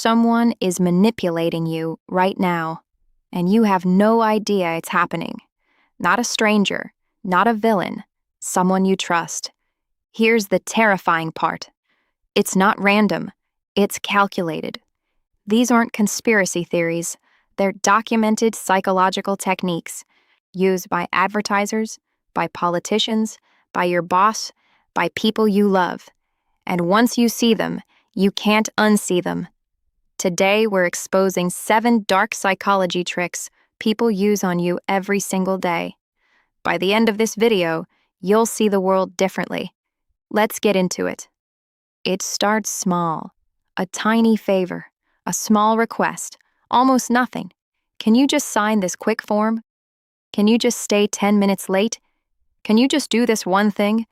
Someone is manipulating you right now, and you have no idea it's happening. Not a stranger, not a villain, someone you trust. Here's the terrifying part. It's not random, it's calculated. These aren't conspiracy theories, they're documented psychological techniques used by advertisers, by politicians, by your boss, by people you love. And once you see them, you can't unsee them. Today, we're exposing 7 dark psychology tricks people use on you every single day. By the end of this video, you'll see the world differently. Let's get into it. It starts small. A tiny favor, a small request, almost nothing. Can you just sign this quick form? Can you just stay 10 minutes late? Can you just do this one thing?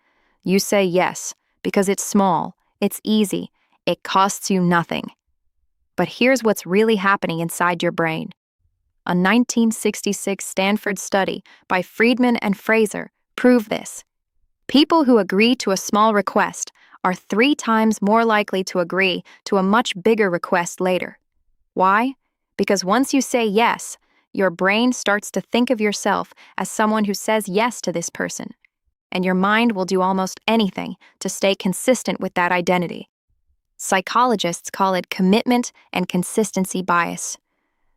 You say yes, because it's small, it's easy, it costs you nothing. But here's what's really happening inside your brain. A 1966 Stanford study by Friedman and Fraser proved this. People who agree to a small request are 3 times more likely to agree to a much bigger request later. Why? Because once you say yes, your brain starts to think of yourself as someone who says yes to this person, and your mind will do almost anything to stay consistent with that identity. Psychologists call it commitment and consistency bias.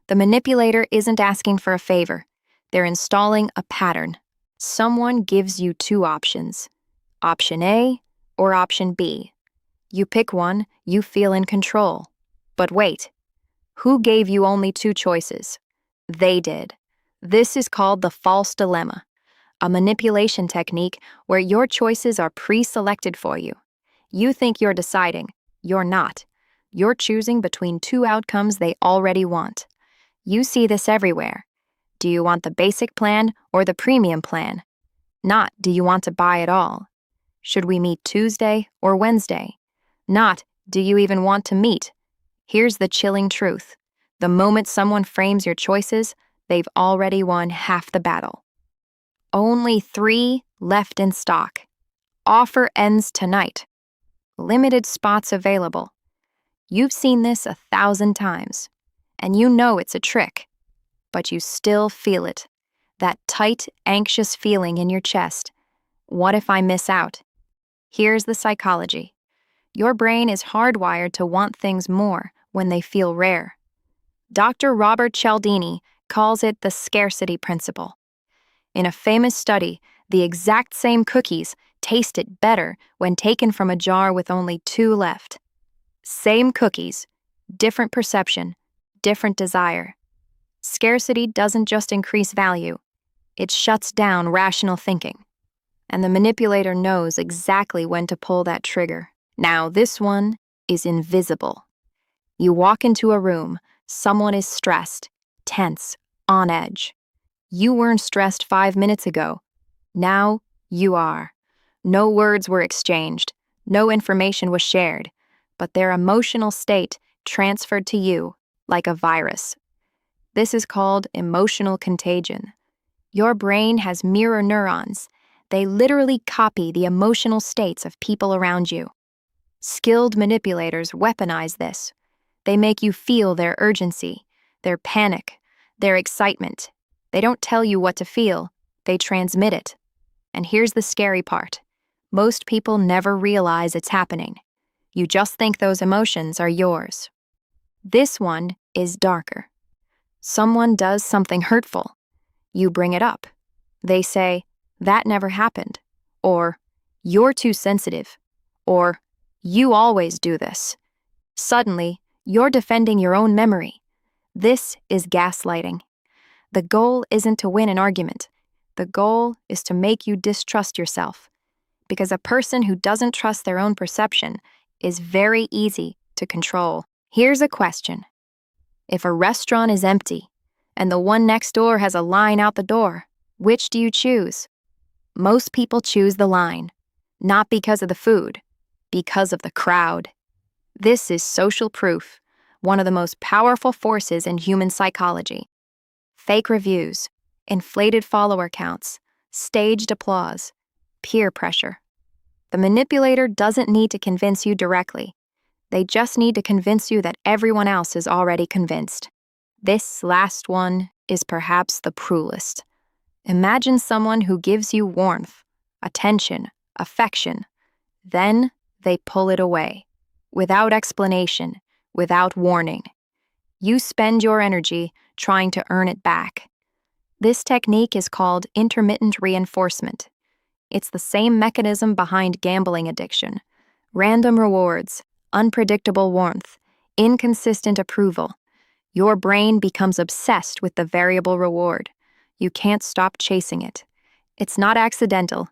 The manipulator isn't asking for a favor. They're installing a pattern. Someone gives you 2 options, option A or option B. You pick one, you feel in control. But wait, who gave you only 2 choices? They did. This is called the false dilemma, a manipulation technique where your choices are pre-selected for you. You think you're deciding. You're not. You're choosing between 2 outcomes they already want. You see this everywhere. Do you want the basic plan or the premium plan? Not, do you want to buy it all? Should we meet Tuesday or Wednesday? Not, do you even want to meet? Here's the chilling truth. The moment someone frames your choices, they've already won half the battle. Only 3 left in stock. Offer ends tonight. Limited spots available. You've seen this 1,000 times, and you know it's a trick, but you still feel it. That tight, anxious feeling in your chest. What if I miss out? Here's the psychology. Your brain is hardwired to want things more when they feel rare. Dr. Robert Cialdini calls it the scarcity principle. In a famous study, the exact same cookies tasted better when taken from a jar with only 2 left. Same cookies, different perception, different desire. Scarcity doesn't just increase value, it shuts down rational thinking. And the manipulator knows exactly when to pull that trigger. Now, this one is invisible. You walk into a room, someone is stressed, tense, on edge. You weren't stressed 5 minutes ago. Now, you are. No words were exchanged, no information was shared, but their emotional state transferred to you like a virus. This is called emotional contagion. Your brain has mirror neurons. They literally copy the emotional states of people around you. Skilled manipulators weaponize this. They make you feel their urgency, their panic, their excitement. They don't tell you what to feel, they transmit it. And here's the scary part. Most people never realize it's happening. You just think those emotions are yours. This one is darker. Someone does something hurtful. You bring it up. They say, that never happened. Or, you're too sensitive. Or, you always do this. Suddenly, you're defending your own memory. This is gaslighting. The goal isn't to win an argument. The goal is to make you distrust yourself. Because a person who doesn't trust their own perception is very easy to control. Here's a question. If a restaurant is empty and the one next door has a line out the door, which do you choose? Most people choose the line, not because of the food, because of the crowd. This is social proof, one of the most powerful forces in human psychology. Fake reviews, inflated follower counts, staged applause, peer pressure. The manipulator doesn't need to convince you directly. They just need to convince you that everyone else is already convinced. This last one is perhaps the cruelest. Imagine someone who gives you warmth, attention, affection. Then they pull it away, without explanation, without warning. You spend your energy trying to earn it back. This technique is called intermittent reinforcement. It's the same mechanism behind gambling addiction. Random rewards, unpredictable warmth, inconsistent approval. Your brain becomes obsessed with the variable reward. You can't stop chasing it. It's not accidental,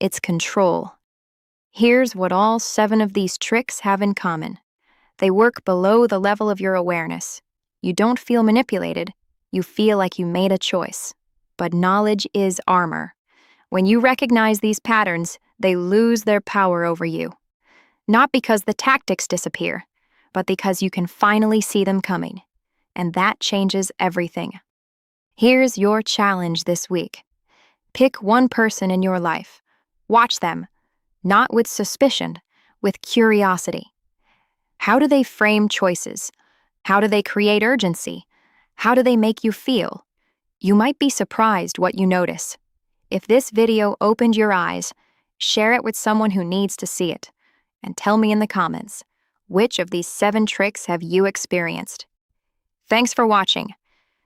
it's control. Here's what all 7 of these tricks have in common. They work below the level of your awareness. You don't feel manipulated, you feel like you made a choice. But knowledge is armor. When you recognize these patterns, they lose their power over you. Not because the tactics disappear, but because you can finally see them coming. And that changes everything. Here's your challenge this week. Pick one person in your life. Watch them, not with suspicion, with curiosity. How do they frame choices? How do they create urgency? How do they make you feel? You might be surprised what you notice. If this video opened your eyes, share it with someone who needs to see it. And tell me in the comments, which of these 7 tricks have you experienced? Thanks for watching.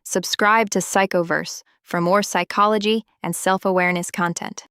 Subscribe to Psychoverse for more psychology and self-awareness content.